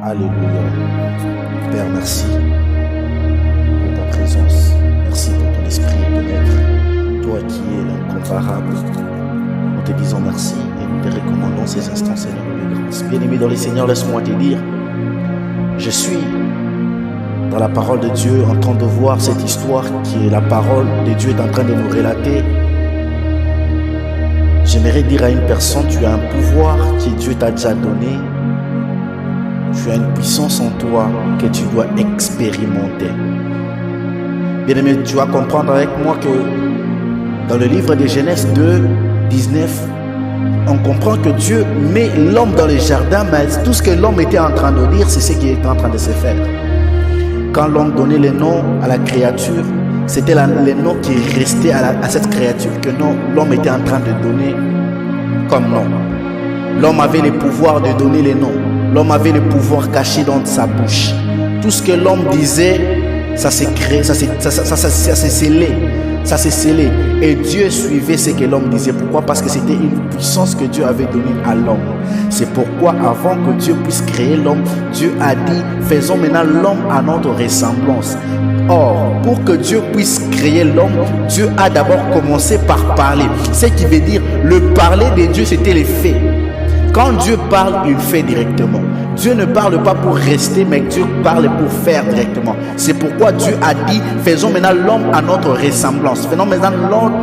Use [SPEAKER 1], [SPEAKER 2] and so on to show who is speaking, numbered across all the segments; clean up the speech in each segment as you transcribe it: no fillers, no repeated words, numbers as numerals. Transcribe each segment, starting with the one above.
[SPEAKER 1] Alléluia. Père, merci pour ta présence. Merci pour ton esprit de maître. Toi qui es l'incomparable. Nous te disons merci et nous te recommandons ces instants, Seigneur de grâce. Bien-aimé dans les Seigneurs, laisse-moi te dire, je suis dans la parole de Dieu en train de voir cette histoire qui est la parole de Dieu est en train de nous relater. J'aimerais dire à une personne, tu as un pouvoir que Dieu t'a déjà donné. Tu as une puissance en toi que tu dois expérimenter. Bien-aimé, tu vas comprendre avec moi que dans le livre de Genèse 2, 19, on comprend que Dieu met l'homme dans le jardin, mais tout ce que l'homme était en train de dire, c'est ce qui est en train de se faire. Quand l'homme donnait le nom à la créature, c'était le nom qui restait à cette créature que l'homme était en train de donner comme nom. L'homme avait le pouvoir de donner les noms. L'homme avait le pouvoir caché dans sa bouche. Tout ce que l'homme disait, ça s'est créé, ça s'est scellé. Ça s'est scellé. Et Dieu suivait ce que l'homme disait. Pourquoi? Parce que c'était une puissance que Dieu avait donnée à l'homme. C'est pourquoi avant que Dieu puisse créer l'homme, Dieu a dit, faisons maintenant l'homme à notre ressemblance. Or, pour que Dieu puisse créer l'homme, Dieu a d'abord commencé par parler. Ce qui veut dire, le parler de Dieu, c'était les faits. Quand Dieu parle, il fait directement. Dieu ne parle pas pour rester, mais Dieu parle pour faire directement. C'est pourquoi Dieu a dit, faisons maintenant l'homme à notre ressemblance. Faisons maintenant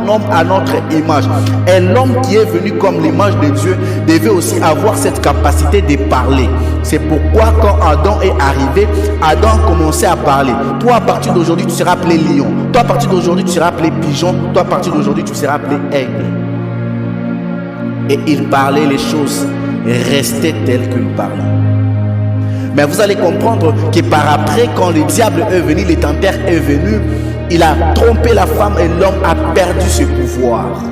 [SPEAKER 1] l'homme à notre image. Et l'homme qui est venu comme l'image de Dieu devait aussi avoir cette capacité de parler. C'est pourquoi quand Adam est arrivé, Adam a commencé à parler. Toi, à partir d'aujourd'hui, tu seras appelé lion. Toi, à partir d'aujourd'hui, tu seras appelé pigeon. Toi, à partir d'aujourd'hui, tu seras appelé aigle. Et il parlait les choses restaient telles qu'il parlait. Mais vous allez comprendre que par après, quand le diable est venu, le tenteur est venu, il a trompé la femme et l'homme a perdu ses pouvoirs.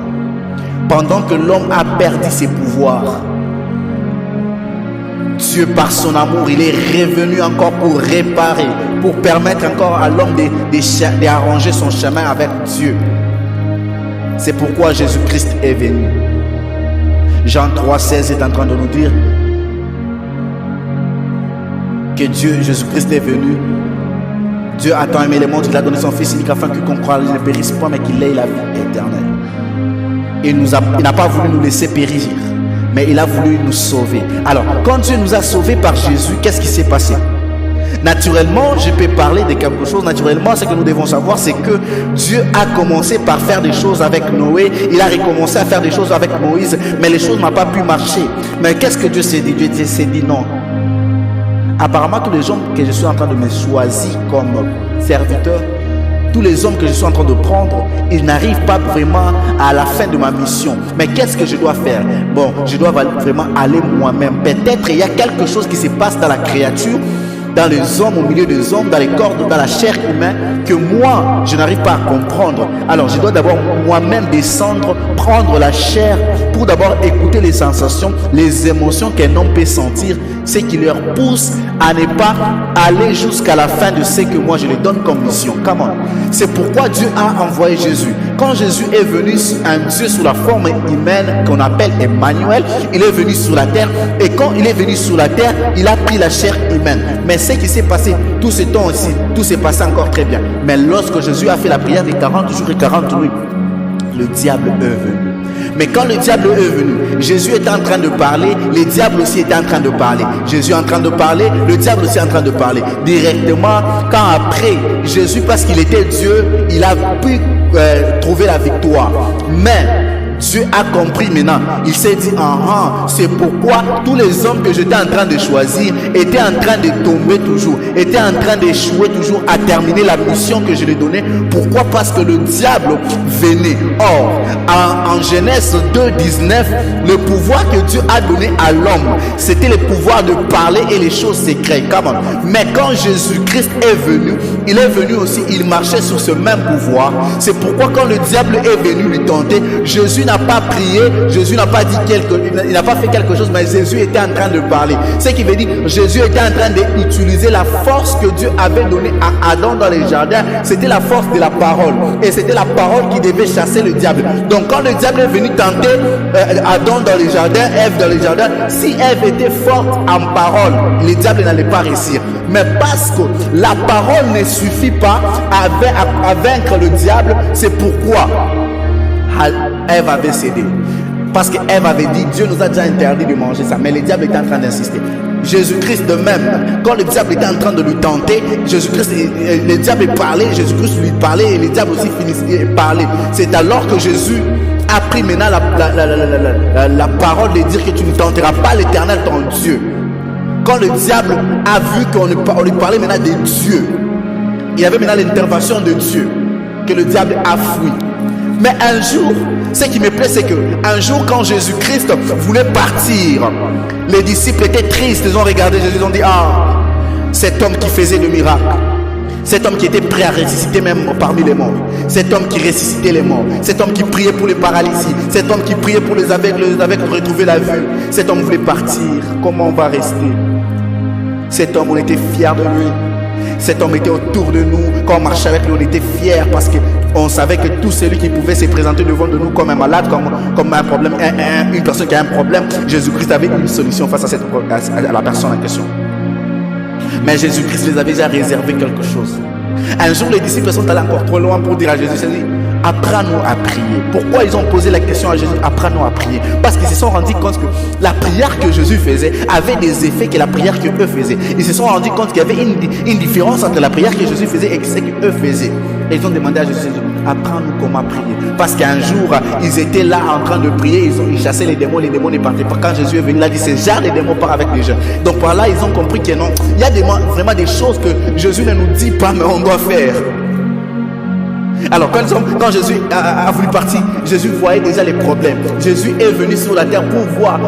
[SPEAKER 1] Pendant que l'homme a perdu ses pouvoirs, Dieu par son amour, il est revenu encore pour réparer, pour permettre encore à l'homme d'arranger son chemin avec Dieu. C'est pourquoi Jésus-Christ est venu. Jean 3,16 est en train de nous dire que Dieu, Jésus-Christ est venu. Dieu a tant aimé le monde qu'il a donné son Fils unique afin que quiconque croit ne périsse pas, mais qu'il ait la vie éternelle. Il n'a pas voulu nous laisser périr, mais il a voulu nous sauver. Alors, quand Dieu nous a sauvés par Jésus, qu'est-ce qui s'est passé? Naturellement, je peux parler de quelque chose. Naturellement, ce que nous devons savoir, c'est que Dieu a commencé par faire des choses avec Noé. Il a recommencé à faire des choses avec Moïse, mais les choses n'ont pas pu marcher. Mais qu'est-ce que Dieu s'est dit? Dieu s'est dit non. Apparemment, tous les hommes que je suis en train de me choisir comme serviteur, tous les hommes que je suis en train de prendre, ils n'arrivent pas vraiment à la fin de ma mission. Mais qu'est-ce que je dois faire? Bon, je dois vraiment aller moi-même. Peut-être il y a quelque chose qui se passe dans la créature, dans les hommes, au milieu des hommes, dans les corps, dans la chair humaine, que moi, je n'arrive pas à comprendre. Alors, je dois d'abord moi-même descendre, prendre la chair, pour d'abord écouter les sensations, les émotions qu'un homme peut sentir, ce qui leur pousse à ne pas aller jusqu'à la fin de ce que moi je lui donne comme mission. Comment? C'est pourquoi Dieu a envoyé Jésus. Quand Jésus est venu, un Dieu sous la forme humaine qu'on appelle Emmanuel, il est venu sur la terre. Et quand il est venu sur la terre, il a pris la chair humaine. Mais ce qui s'est passé, tout ce temps aussi, tout s'est passé encore très bien. Mais lorsque Jésus a fait la prière de 40 jours et 40 nuits, le diable est venu. Mais quand le diable est venu, Jésus était en train de parler, le diable aussi était en train de parler. Jésus est en train de parler, le diable aussi est en train de parler. Directement, quand après, Jésus, parce qu'il était Dieu, il a pu trouver la victoire. Mais Dieu a compris maintenant. Il s'est dit, c'est pourquoi tous les hommes que j'étais en train de choisir étaient en train de tomber toujours, étaient en train d'échouer toujours à terminer la mission que je lui donnais. Pourquoi? Parce que le diable venait. Or, en Genèse 2, 19, le pouvoir que Dieu a donné à l'homme, c'était le pouvoir de parler et les choses se créent. Mais quand Jésus-Christ est venu, il est venu aussi, il marchait sur ce même pouvoir. C'est pourquoi quand le diable est venu lui tenter, Jésus n'a pas prié, Jésus n'a pas dit il n'a pas fait quelque chose, mais Jésus était en train de parler. Ce qui veut dire, Jésus était en train d'utiliser la force que Dieu avait donnée à Adam dans les jardins. C'était la force de la parole. Et c'était la parole qui devait chasser le diable. Donc quand le diable est venu tenter Adam dans les jardins, Ève dans les jardins, si Ève était forte en parole, le diable n'allait pas réussir. Mais parce que la parole ne suffit pas à vaincre le diable, c'est pourquoi Ève avait cédé. Parce qu'Ève avait dit, Dieu nous a déjà interdit de manger ça. Mais le diable était en train d'insister. Jésus-Christ de même, quand le diable était en train de lui tenter, Jésus-Christ, le diable parlait, Jésus-Christ lui parlait et le diable aussi finissait de parler. C'est alors que Jésus a pris maintenant la parole de dire que tu ne tenteras pas l'Éternel ton Dieu. Quand le diable a vu qu'on lui parlait maintenant de Dieu, il y avait maintenant l'intervention de Dieu, que le diable a fui. Mais un jour, ce qui me plaît, c'est qu'un jour, quand Jésus-Christ voulait partir, les disciples étaient tristes. Ils ont regardé Jésus, ils ont dit, ah, cet homme qui faisait le miracle, cet homme qui était prêt à ressusciter même parmi les morts, cet homme qui ressuscitait les morts, cet homme qui priait pour les paralysies, cet homme qui priait pour les aveugles pour retrouver la vue, cet homme voulait partir. Comment on va rester? Cet homme, on était fiers de lui. Cet homme était autour de nous. Quand on marchait avec lui, on était fiers parce qu'on savait que tout celui qui pouvait se présenter devant de nous comme un malade, comme un problème, une personne qui a un problème, Jésus-Christ avait une solution face à la personne en question. Mais Jésus-Christ les avait déjà réservé quelque chose. Un jour, les disciples sont allés encore trop loin pour dire à Jésus, apprends-nous à prier. Pourquoi ils ont posé la question à Jésus, apprends-nous à prier? Parce qu'ils se sont rendus compte que la prière que Jésus faisait avait des effets que la prière que eux faisaient. Ils se sont rendus compte qu'il y avait une différence entre la prière que Jésus faisait et ce qu'eux faisaient. Et ils ont demandé à Jésus, apprends-nous comment prier. Parce qu'un jour, ils étaient là en train de prier, ils chassaient les démons ne partaient pas. Quand Jésus est venu, il a dit, c'est genre les démons part avec les gens. Donc par là, ils ont compris que non, il y a vraiment des choses que Jésus ne nous dit pas, mais on doit faire. Alors quand Jésus a voulu partir, Jésus voyait déjà les problèmes. Jésus est venu sur la terre pour voir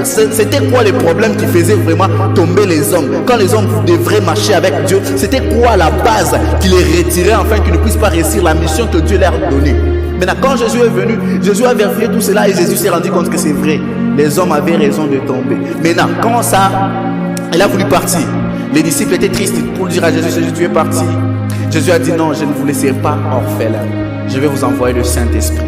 [SPEAKER 1] c'était quoi les problèmes qui faisaient vraiment tomber les hommes. Quand les hommes devraient marcher avec Dieu, c'était quoi la base qui les retirait afin qu'ils ne puissent pas réussir la mission que Dieu leur a donnée. Maintenant, quand Jésus est venu, Jésus a vérifié tout cela et Jésus s'est rendu compte que c'est vrai. Les hommes avaient raison de tomber. Maintenant, quand ça, il a voulu partir, les disciples étaient tristes pour dire à Jésus, tu es parti. Jésus a dit non, je ne vous laisserai pas orphelin. Je vais vous envoyer le Saint-Esprit.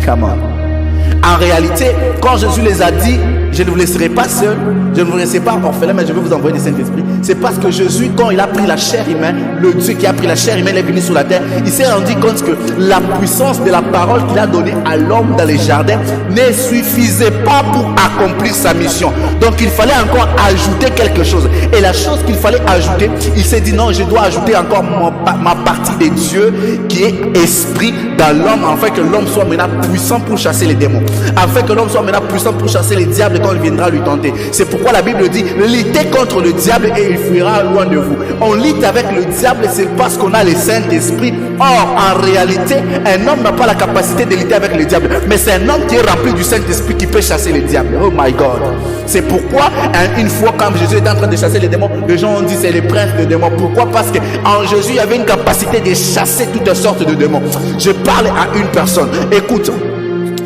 [SPEAKER 1] Come on. En réalité, quand Jésus les a dit, je ne vous laisserai pas seul, je ne vous laisserai pas orphelin, mais je vais vous envoyer le Saint-Esprit. C'est parce que Jésus, quand il a pris la chair humaine, le Dieu qui a pris la chair humaine est venu sur la terre, il s'est rendu compte que la puissance de la parole qu'il a donnée à l'homme dans les jardins ne suffisait pas pour accomplir sa mission. Donc il fallait encore ajouter quelque chose. Et la chose qu'il fallait ajouter, il s'est dit non, je dois ajouter encore ma partie de Dieu qui est esprit dans l'homme, afin que l'homme soit maintenant puissant pour chasser les démons, afin que l'homme soit maintenant puissant pour chasser les diables quand il viendra lui tenter. C'est pourquoi la Bible dit, luttez contre le diable et il fuira loin de vous. On lutte avec le diable, c'est parce qu'on a le Saint-Esprit. Or, en réalité, un homme n'a pas la capacité de lutter avec le diable, mais c'est un homme qui est rempli du Saint-Esprit qui peut chasser les diables. Oh my God. C'est pourquoi, une fois quand Jésus était en train de chasser les démons, les gens ont dit c'est le prince des démons. Pourquoi? Parce qu'en Jésus, il y avait une capacité de chasser toutes sortes de démons. Je parle à une personne. Écoute,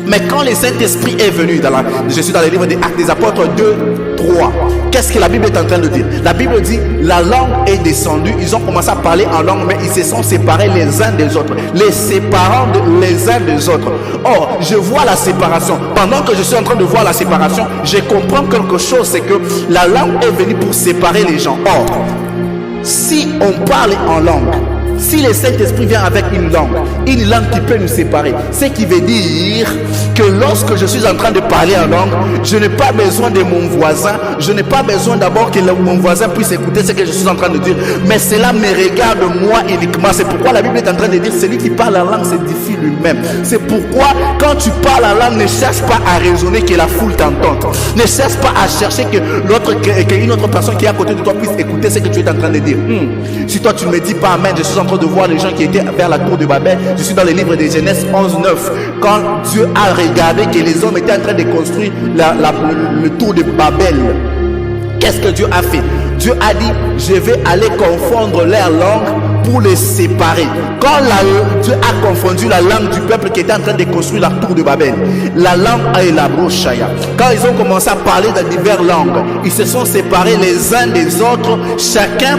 [SPEAKER 1] mais quand le Saint-Esprit est venu, je suis dans le livre des Actes des Apôtres 2, 3. Qu'est-ce que la Bible est en train de dire? La Bible dit, la langue est descendue, ils ont commencé à parler en langue, mais ils se sont séparés les uns des autres, les séparant les uns des autres. Or, je vois la séparation. Pendant que je suis en train de voir la séparation, je comprends quelque chose, c'est que la langue est venue pour séparer les gens. Or, si on parle en langue, si le Saint-Esprit vient avec une langue qui peut nous séparer, ce qui veut dire que lorsque je suis en train de parler en langue, je n'ai pas besoin de mon voisin, je n'ai pas besoin d'abord que mon voisin puisse écouter ce que je suis en train de dire, mais cela me regarde moi uniquement. C'est pourquoi la Bible est en train de dire, celui qui parle en langue s'édifie lui-même. C'est pourquoi quand tu parles en langue, ne cherche pas à raisonner que la foule t'entende, ne cherche pas à chercher qu'une autre personne qui est à côté de toi puisse écouter ce que tu es en train de dire. Si toi tu ne me dis pas amen, je suis en train de voir les gens qui étaient vers la tour de Babel. Je suis dans le livre de Genèse 11, 9. Quand Dieu a regardé que les hommes étaient en train de construire le tour de Babel, qu'est-ce que Dieu a fait? Dieu a dit, je vais aller confondre leurs langues pour les séparer. Quand Dieu a confondu la langue du peuple qui était en train de construire la tour de Babel, la langue et la brochaya, quand ils ont commencé à parler dans diverses langues, ils se sont séparés les uns des autres, chacun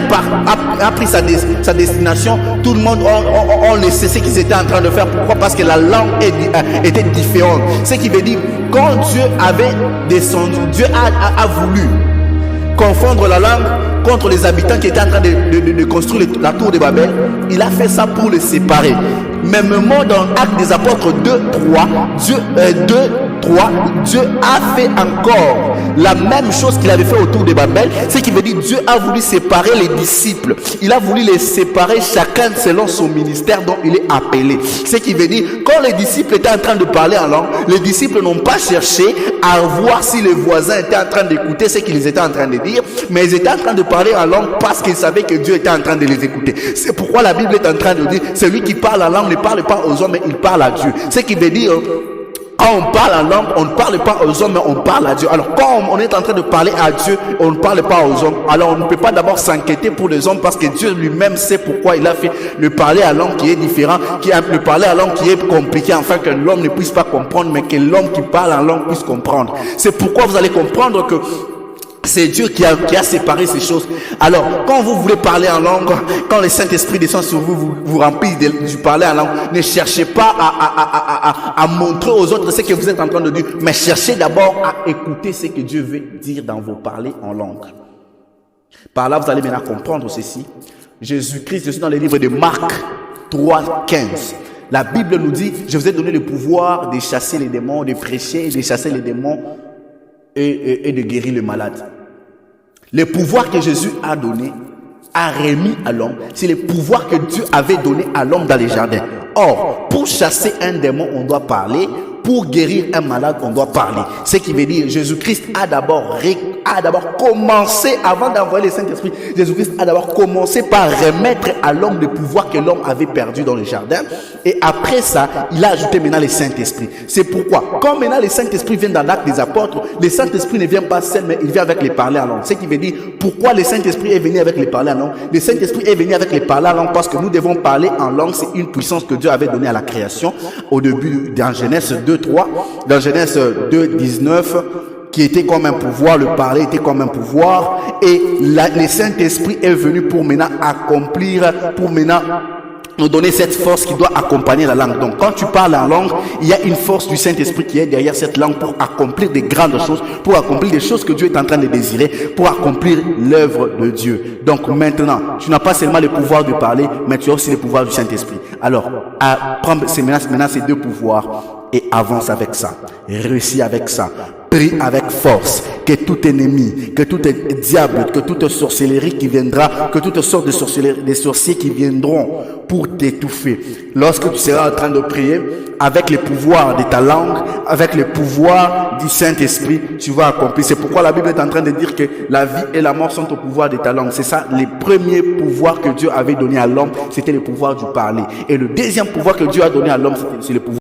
[SPEAKER 1] a pris sa destination, tout le monde a laissé ce qu'ils étaient en train de faire. Pourquoi? Parce que la langue était différente. Ce qui veut dire, quand Dieu avait descendu, Dieu a voulu confondre la langue contre les habitants qui étaient en train de construire la tour de Babel. Il a fait ça pour les séparer. Mêmement dans Actes des Apôtres 2:3, Dieu a fait encore la même chose qu'il avait fait autour de Babel. Ce qui veut dire, Dieu a voulu séparer les disciples. Il a voulu les séparer chacun selon son ministère dont il est appelé. Ce qui veut dire, quand les disciples étaient en train de parler en langue, les disciples n'ont pas cherché à voir si les voisins étaient en train d'écouter ce qu'ils étaient en train de dire, mais ils étaient en train de parler en langue parce qu'ils savaient que Dieu était en train de les écouter. C'est pourquoi la Bible est en train de dire, celui qui parle en langue ne parle pas aux hommes, mais il parle à Dieu. Ce qui veut dire, quand on parle en langue, on ne parle pas aux hommes, mais on parle à Dieu. Alors quand on est en train de parler à Dieu, on ne parle pas aux hommes. Alors on ne peut pas d'abord s'inquiéter pour les hommes, parce que Dieu lui-même sait pourquoi il a fait le parler à langue qui est différent, le parler à langue qui est compliqué, afin que l'homme ne puisse pas comprendre, mais que l'homme qui parle en langue puisse comprendre. C'est pourquoi vous allez comprendre que c'est Dieu qui a séparé ces choses. Alors, quand vous voulez parler en langue, quand le Saint-Esprit descend sur vous, vous remplissez du parler en langue, ne cherchez pas à montrer aux autres ce que vous êtes en train de dire, mais cherchez d'abord à écouter ce que Dieu veut dire dans vos parlers en langue. Par là, vous allez maintenant comprendre ceci. Jésus-Christ, je suis dans le livre de Marc 3:15. La Bible nous dit, je vous ai donné le pouvoir de chasser les démons, de prêcher et de chasser les démons et de guérir les malades. Le pouvoir que Jésus a donné, a remis à l'homme, c'est le pouvoir que Dieu avait donné à l'homme dans les jardins. Or, pour chasser un démon, on doit parler. Pour guérir un malade, on doit parler. Ce qui veut dire, Jésus-Christ a d'abord commencé, avant d'envoyer le Saint-Esprit, Jésus-Christ a d'abord commencé par remettre à l'homme le pouvoir que l'homme avait perdu dans le jardin. Et après ça, il a ajouté maintenant le Saint-Esprit. C'est pourquoi, quand maintenant le Saint-Esprit vient dans l'Acte des Apôtres, le Saint-Esprit ne vient pas seul, mais il vient avec les parler en langue. Ce qui veut dire, pourquoi le Saint-Esprit est venu avec les parler en langue? Le Saint-Esprit est venu avec les parler en langue parce que nous devons parler en langue. C'est une puissance que Dieu avait donnée à la création au début, dans Genèse 2:3, dans Genèse 2:19, qui était comme un pouvoir, le parler était comme un pouvoir, et le Saint-Esprit est venu pour maintenant accomplir, pour maintenant nous donner cette force qui doit accompagner la langue. Donc quand tu parles en langue, il y a une force du Saint-Esprit qui est derrière cette langue pour accomplir des grandes choses, pour accomplir des choses que Dieu est en train de désirer, pour accomplir l'œuvre de Dieu. Donc maintenant, tu n'as pas seulement le pouvoir de parler, mais tu as aussi le pouvoir du Saint-Esprit. Alors, prends maintenant ces deux pouvoirs et avance avec ça, réussis avec ça, prie avec force, que tout ennemi, que tout diable, que toute sorcellerie qui viendra, que toutes sortes de sorciers qui viendront pour t'étouffer. Lorsque tu seras en train de prier, avec le pouvoir de ta langue, avec le pouvoir du Saint-Esprit, tu vas accomplir. C'est pourquoi la Bible est en train de dire que la vie et la mort sont au pouvoir de ta langue. C'est ça, les premiers pouvoirs que Dieu avait donné à l'homme, c'était le pouvoir du parler. Et le deuxième pouvoir que Dieu a donné à l'homme, c'est le pouvoir